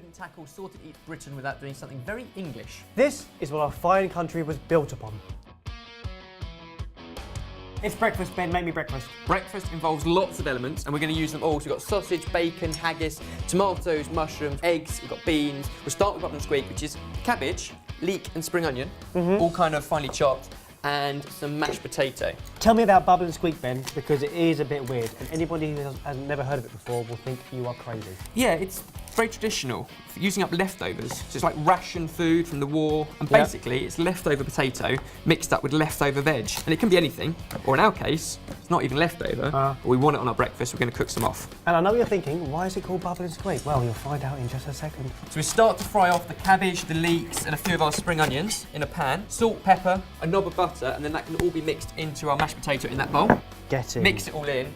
can tackle Sorted Eats Britain without doing something very English. This is what our fine country was built upon. It's breakfast, Ben. Make me breakfast. Breakfast involves lots of elements, and we're going to use them all. So we've got sausage, bacon, haggis, tomatoes, mushrooms, eggs, we've got beans. We'll start with bubble and squeak, which is cabbage, leek and spring onion, all kind of finely chopped, and some mashed potato. Tell me about bubble and squeak, Ben, because it is a bit weird, and anybody who has never heard of it before will think you are crazy. Yeah, it's very traditional, using up leftovers. So it's like ration food from the war, and basically it's leftover potato mixed up with leftover veg. And it can be anything, or in our case, it's not even leftover, but we want it on our breakfast, we're going to cook some off. And I know you're thinking, why is it called bubble and squeak? Well, you'll find out in just a second. So we start to fry off the cabbage, the leeks, and a few of our spring onions in a pan. Salt, pepper, a knob of butter, and then that can all be mixed into our mashed potato in that bowl. Get in. Mix it all in.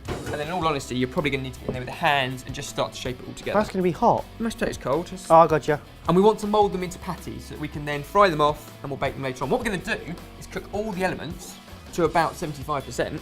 And then in all honesty, you're probably going to need to get in there with the hands and just start to shape it all together. That's going to be hot. The mashed potato's cold. Oh, I gotcha. And we want to mould them into patties so that we can then fry them off and we'll bake them later on. What we're going to do is cook all the elements to about 75%,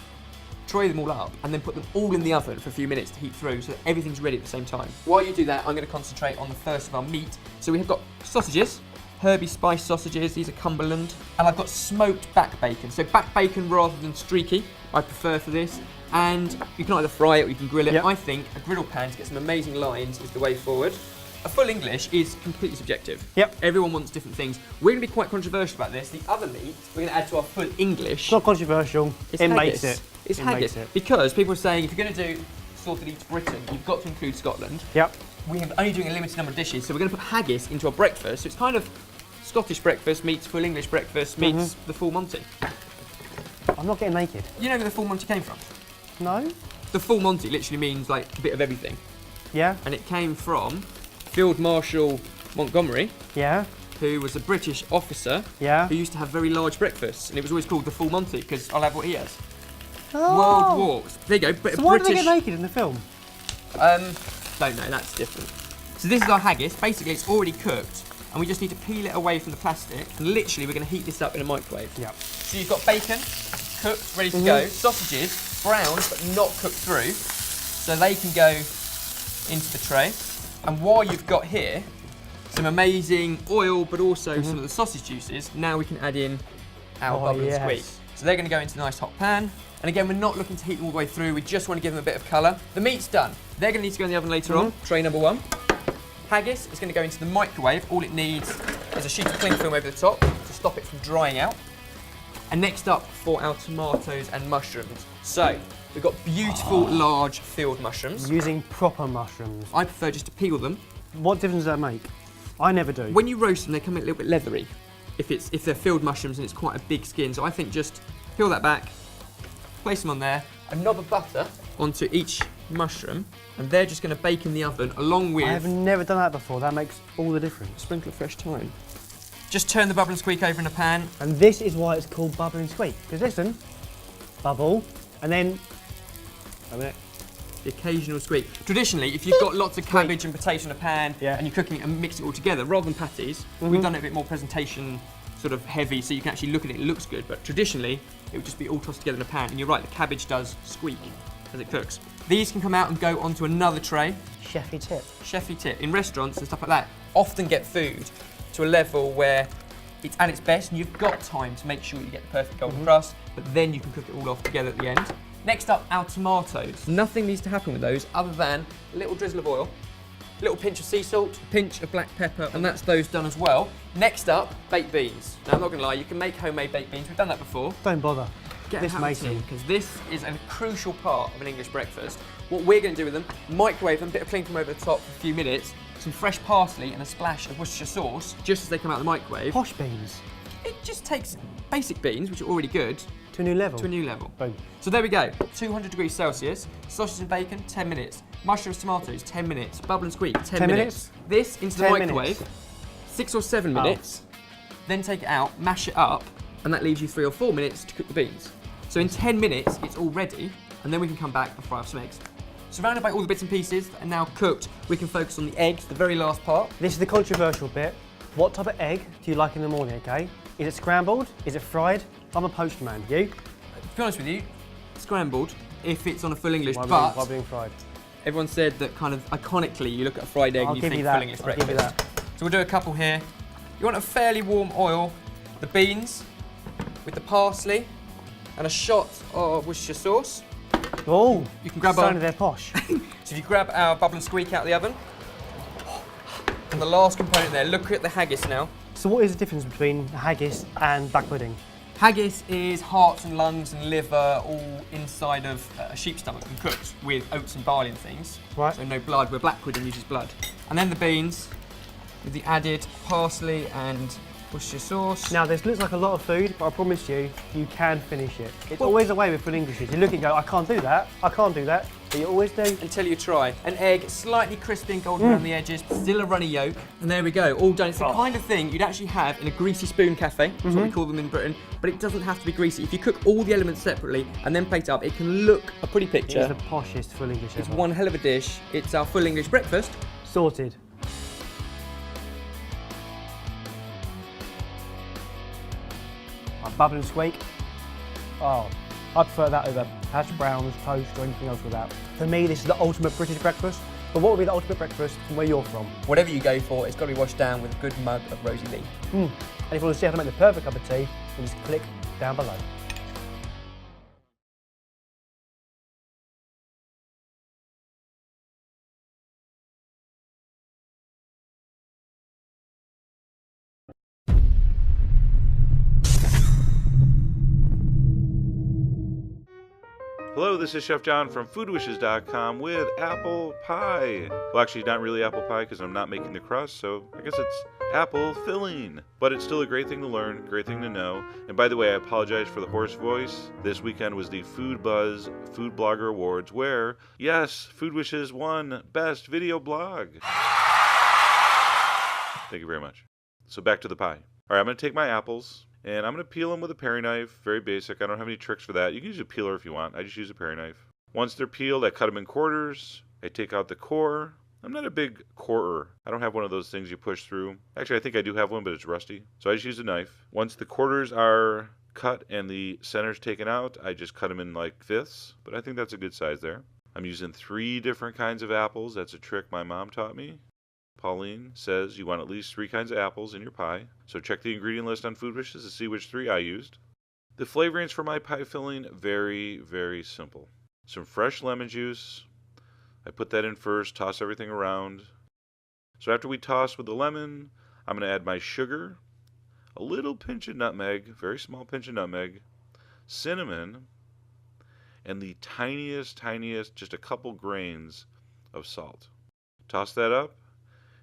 tray them all up, and then put them all in the oven for a few minutes to heat through so that everything's ready at the same time. While you do that, I'm going to concentrate on the first of our meat. So we have got sausages, Herbie Spice sausages, these are Cumberland, and I've got smoked back bacon. So back bacon rather than streaky, I prefer for this. And you can either fry it or you can grill it. Yep. I think a griddle pan to get some amazing lines is the way forward. A full English is completely subjective. Yep. Everyone wants different things. We're going to be quite controversial about this. The other meat we're going to add to our full English. It's not controversial. It's it haggis. makes it. It's it haggis. Makes it. Because people are saying if you're going to do Sorted Eats Britain, you've got to include Scotland. Yep. We are only doing a limited number of dishes, so we're going to put haggis into our breakfast. So it's kind of Scottish breakfast meets full English breakfast meets the full Monty. I'm not getting naked. You know where the full Monty came from? No? The full Monty literally means like a bit of everything. Yeah? And it came from Field Marshal Montgomery, Yeah? who was a British officer Yeah? who used to have very large breakfasts, and it was always called the full Monty because I'll have what he has. Oh. World Wars. There you go. So why do they get naked in the film? Don't know. That's different. So this is our haggis. Basically, it's already cooked, and we just need to peel it away from the plastic. And literally, we're going to heat this up in a microwave. Yep. So you've got bacon, cooked, ready to go. Sausages, browned but not cooked through, so they can go into the tray. And while you've got here some amazing oil, but also some of the sausage juices, now we can add in our bubble and squeak. So they're going to go into a nice hot pan. And again, we're not looking to heat them all the way through. We just want to give them a bit of colour. The meat's done. They're going to need to go in the oven later on. Tray number one. Haggis is going to go into the microwave. All it needs is a sheet of cling film over the top to stop it from drying out. And next up for our tomatoes and mushrooms. So we've got beautiful large field mushrooms. Using proper mushrooms. I prefer just to peel them. What difference does that make? I never do. When you roast them, they come a little bit leathery. If they're field mushrooms and it's quite a big skin. So I think just peel that back, place them on there, a knob of butter onto each mushroom, and they're just going to bake in the oven along with... I have never done that before. That makes all the difference. Sprinkle of fresh thyme. Just turn the bubble and squeak over in a pan. And this is why it's called bubble and squeak. Because listen, bubble, and then... a minute. The occasional squeak. Traditionally, if you've got lots of cabbage and potato in a pan and you're cooking it and mixing it all together, rather than patties, we've done it a bit more presentation sort of heavy so you can actually look at it, it looks good, but traditionally it would just be all tossed together in a pan, and you're right, the cabbage does squeak as it cooks. These can come out and go onto another tray. Chefy tip. Chefy tip. In restaurants and stuff like that, often get food to a level where it's at its best and you've got time to make sure you get the perfect golden crust, but then you can cook it all off together at the end. Next up, our tomatoes. Nothing needs to happen with those other than a little drizzle of oil, a little pinch of sea salt, a pinch of black pepper, and that's those done as well. Next up, baked beans. Now, I'm not gonna lie, you can make homemade baked beans. We've done that before. Don't bother. This makes it, because this is a crucial part of an English breakfast. What we're going to do with them, microwave them, bit of cling film over the top for a few minutes, some fresh parsley and a splash of Worcestershire sauce, just as they come out of the microwave. Posh beans. It just takes basic beans, which are already good, to a new level. to a new level. Boom. So there we go, 200 degrees Celsius, sausage and bacon, 10 minutes. Mushrooms, tomatoes, 10 minutes. Bubble and squeak, 10 minutes. This into the 10 microwave, minutes. 6 or 7 minutes. Then take it out, mash it up, and that leaves you 3 or 4 minutes to cook the beans. So in 10 minutes, it's all ready, and then we can come back and fry up some eggs. Surrounded by all the bits and pieces that are now cooked, we can focus on the eggs, the very last part. This is the controversial bit. What type of egg do you like in the morning, okay? Is it scrambled? Is it fried? I'm a poached man. You? To be honest with you, scrambled, if it's on a full English, Why but being fried? Everyone said that kind of iconically, you look at a fried egg I'll and you give think you that. filling its I'll give breakfast. you that. So we'll do a couple here. You want a fairly warm oil, the beans with the parsley, and a shot of Worcestershire sauce. Oh, You can grab sounded our, there posh. so if you grab our bubble and squeak out of the oven, and the last component there, look at the haggis now. So what is the difference between haggis and black pudding? Haggis is hearts and lungs and liver all inside of a sheep's stomach and cooked with oats and barley and things. Right. So no blood, where black pudding uses blood. And then the beans with the added parsley and Worcestershire sauce. Now this looks like a lot of food, but I promise you, you can finish it. It's Well- always the way with food dishes. You look and go, I can't do that, but you always do. Until you try. An egg, slightly crispy and golden around the edges, but still a runny yolk. And there we go, all done. It's the kind of thing you'd actually have in a greasy spoon cafe, that's what we call them in Britain, but it doesn't have to be greasy. If you cook all the elements separately and then plate it up, it can look a pretty It's picture. the poshest full English It's ever. one hell of a dish. It's our full English breakfast. Sorted. My bubble and squeak. Oh, I prefer that over hash browns, toast, or anything else with that. For me, this is the ultimate British breakfast. But what would be the ultimate breakfast from where you're from? Whatever you go for, it's got to be washed down with a good mug of Rosie Lee. And if you want to see how to make the perfect cup of tea, then just click down below. Hello, this is Chef John from foodwishes.com with apple pie. Well, actually, not really apple pie because I'm not making the crust, so I guess it's apple filling. But it's still a great thing to learn, great thing to know. And by the way, I apologize for the hoarse voice. This weekend was the Food Buzz Food Blogger Awards where, yes, Food Wishes won Best Video Blog. Thank you very much. So back to the pie. All right, I'm going to take my apples. And I'm going to peel them with a paring knife. Very basic. I don't have any tricks for that. You can use a peeler if you want. I just use a paring knife. Once they're peeled, I cut them in quarters. I take out the core. I'm not a big corer. I don't have one of those things you push through. Actually, I think I do have one, but it's rusty. So I just use a knife. Once the quarters are cut and the center's taken out, I just cut them in like fifths. But I think that's a good size there. I'm using 3 different kinds of apples. That's a trick my mom taught me. Pauline says you want at least 3 kinds of apples in your pie, so check the ingredient list on Food Wishes to see which 3 I used. The flavorings for my pie filling, very, very simple. Some fresh lemon juice. I put that in first, toss everything around. So after we toss with the lemon, I'm going to add my sugar, a little pinch of nutmeg, very small pinch of nutmeg, cinnamon, and the tiniest, just a couple grains of salt. Toss that up.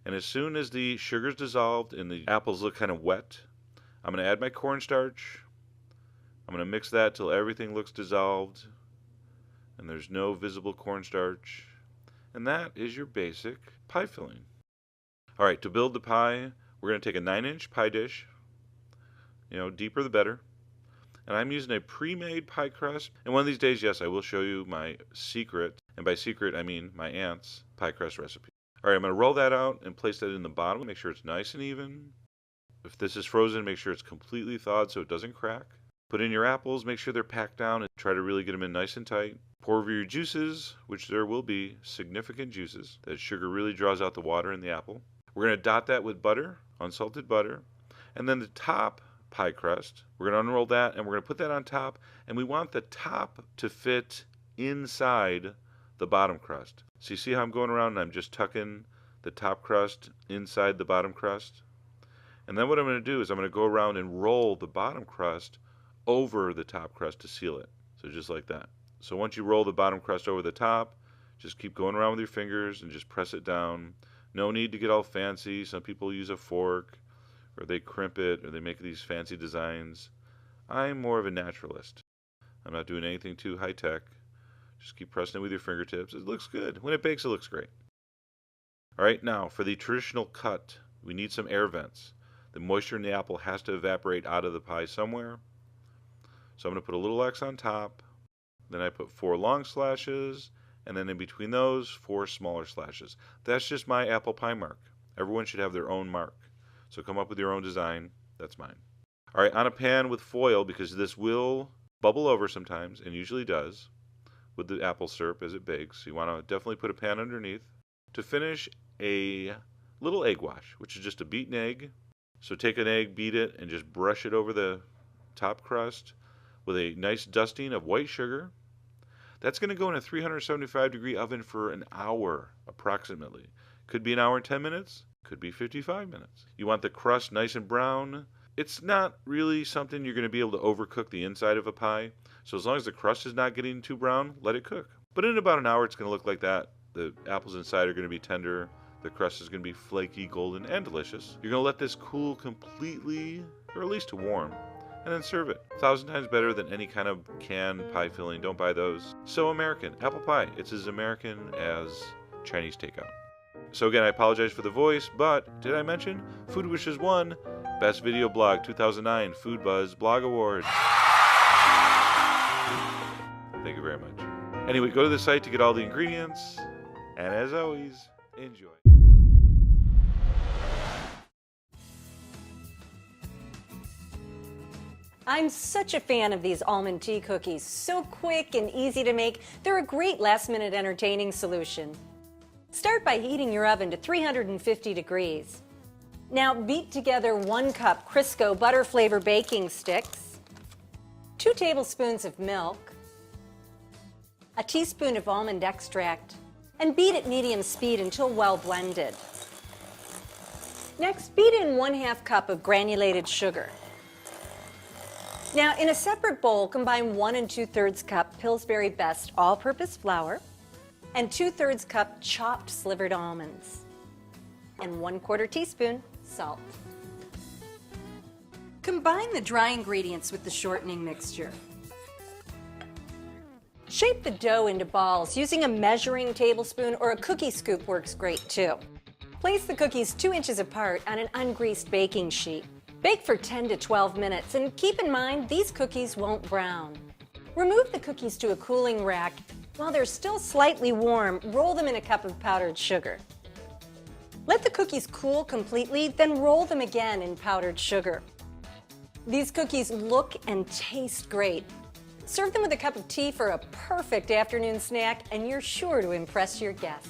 And as soon as the sugar's dissolved and the apples look kind of wet, I'm going to add my cornstarch. I'm going to mix that till everything looks dissolved and there's no visible cornstarch. And that is your basic pie filling. All right, to build the pie, we're going to take a 9-inch pie dish. Deeper the better. And I'm using a pre-made pie crust. And one of these days, yes, I will show you my secret. And by secret, I mean my aunt's pie crust recipe. All right, I'm going to roll that out and place that in the bottom. Make sure it's nice and even. If this is frozen, make sure it's completely thawed so it doesn't crack. Put in your apples, make sure they're packed down, and try to really get them in nice and tight. Pour over your juices, which there will be significant juices. That sugar really draws out the water in the apple. We're going to dot that with butter, unsalted butter. And then the top pie crust, we're going to unroll that, and we're going to put that on top. And we want the top to fit inside the bottom crust. So you see how I'm going around and I'm just tucking the top crust inside the bottom crust? And then what I'm going to do is I'm going to go around and roll the bottom crust over the top crust to seal it. So just like that. So once you roll the bottom crust over the top, just keep going around with your fingers and just press it down. No need to get all fancy. Some people use a fork or they crimp it or they make these fancy designs. I'm more of a naturalist. I'm not doing anything too high tech. Just keep pressing it with your fingertips. It looks good. When it bakes, it looks great. All right, now for the traditional cut, we need some air vents. The moisture in the apple has to evaporate out of the pie somewhere. So I'm going to put a little X on top. Then I put 4 long slashes. And then in between those, 4 smaller slashes. That's just my apple pie mark. Everyone should have their own mark. So come up with your own design. That's mine. All right, on a pan with foil, because this will bubble over sometimes, and usually does. with the apple syrup as it bakes. You want to definitely put a pan underneath. To finish, a little egg wash, which is just a beaten egg. So take an egg, beat it, and just brush it over the top crust with a nice dusting of white sugar. That's going to go in a 375-degree oven for an hour, approximately. Could be an hour and 10 minutes, could be 55 minutes. You want the crust nice and brown. It's not really something you're going to be able to overcook the inside of a pie. So as long as the crust is not getting too brown, let it cook. But in about an hour, it's going to look like that. The apples inside are going to be tender. The crust is going to be flaky, golden, and delicious. You're going to let this cool completely, or at least to warm, and then serve it. 1,000 times better than any kind of canned pie filling. Don't buy those. So American. Apple pie. It's as American as Chinese takeout. So again, I apologize for the voice, but did I mention Food Wishes won Best Video Blog 2009 Food Buzz Blog Award. Thank you very much. Anyway, go to the site to get all the ingredients, and as always, enjoy. I'm such a fan of these almond tea cookies. So quick and easy to make, they're a great last-minute entertaining solution. Start by heating your oven to 350 degrees. Now beat together 1 cup Crisco butter flavor baking sticks, 2 tablespoons of milk, a teaspoon of almond extract, and beat at medium speed until well blended. Next, beat in 1/2 cup of granulated sugar. Now, in a separate bowl, combine 1 2/3 cup Pillsbury Best all-purpose flour and 2/3 cup chopped slivered almonds and 1/4 teaspoon salt. Combine the dry ingredients with the shortening mixture. Shape the dough into balls. Using a measuring tablespoon or a cookie scoop works great too. Place the cookies 2 inches apart on an ungreased baking sheet. Bake for 10 to 12 minutes, and keep in mind these cookies won't brown. Remove the cookies to a cooling rack. While they're still slightly warm, roll them in a cup of powdered sugar. Let the cookies cool completely, then roll them again in powdered sugar. These cookies look and taste great. Serve them with a cup of tea for a perfect afternoon snack, and you're sure to impress your guests.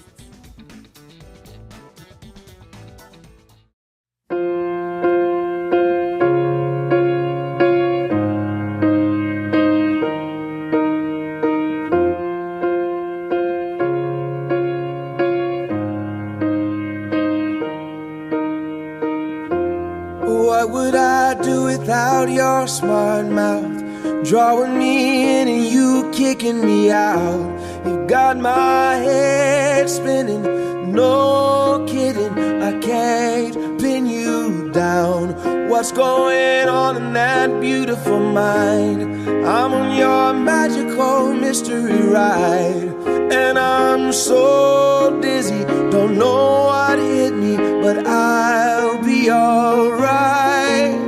What would I do without your smart mouth? Drawing me in and you kicking me out. You've got my head spinning, no kidding. I can't pin you down. What's going on in that beautiful mind? I'm on your magical mystery ride, and I'm so dizzy, don't know what hit me, but I'll be alright.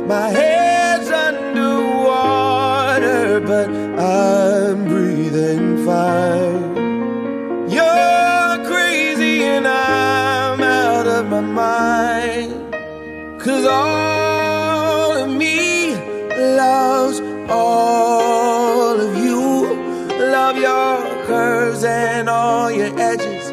My head's underwater, but I'm breathing fine. You're crazy and I'm out of my mind, 'cause all of me loves all of you. Love your curves and all your edges,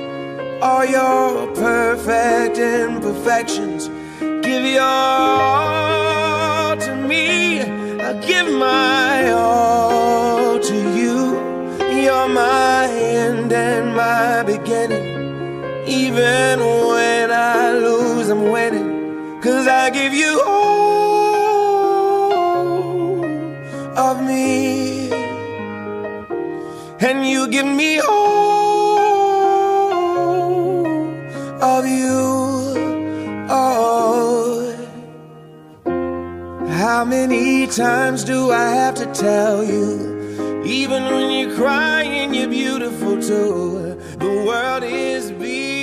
all your perfect imperfections. Give your all to me, I'll give my all to you. You're my end and my beginning. Even when I lose, I'm winning, 'cause I give you all of me, and you give me all of you. Oh, how many times do I have to tell you? Even when you're crying, you're beautiful too. The world is beautiful.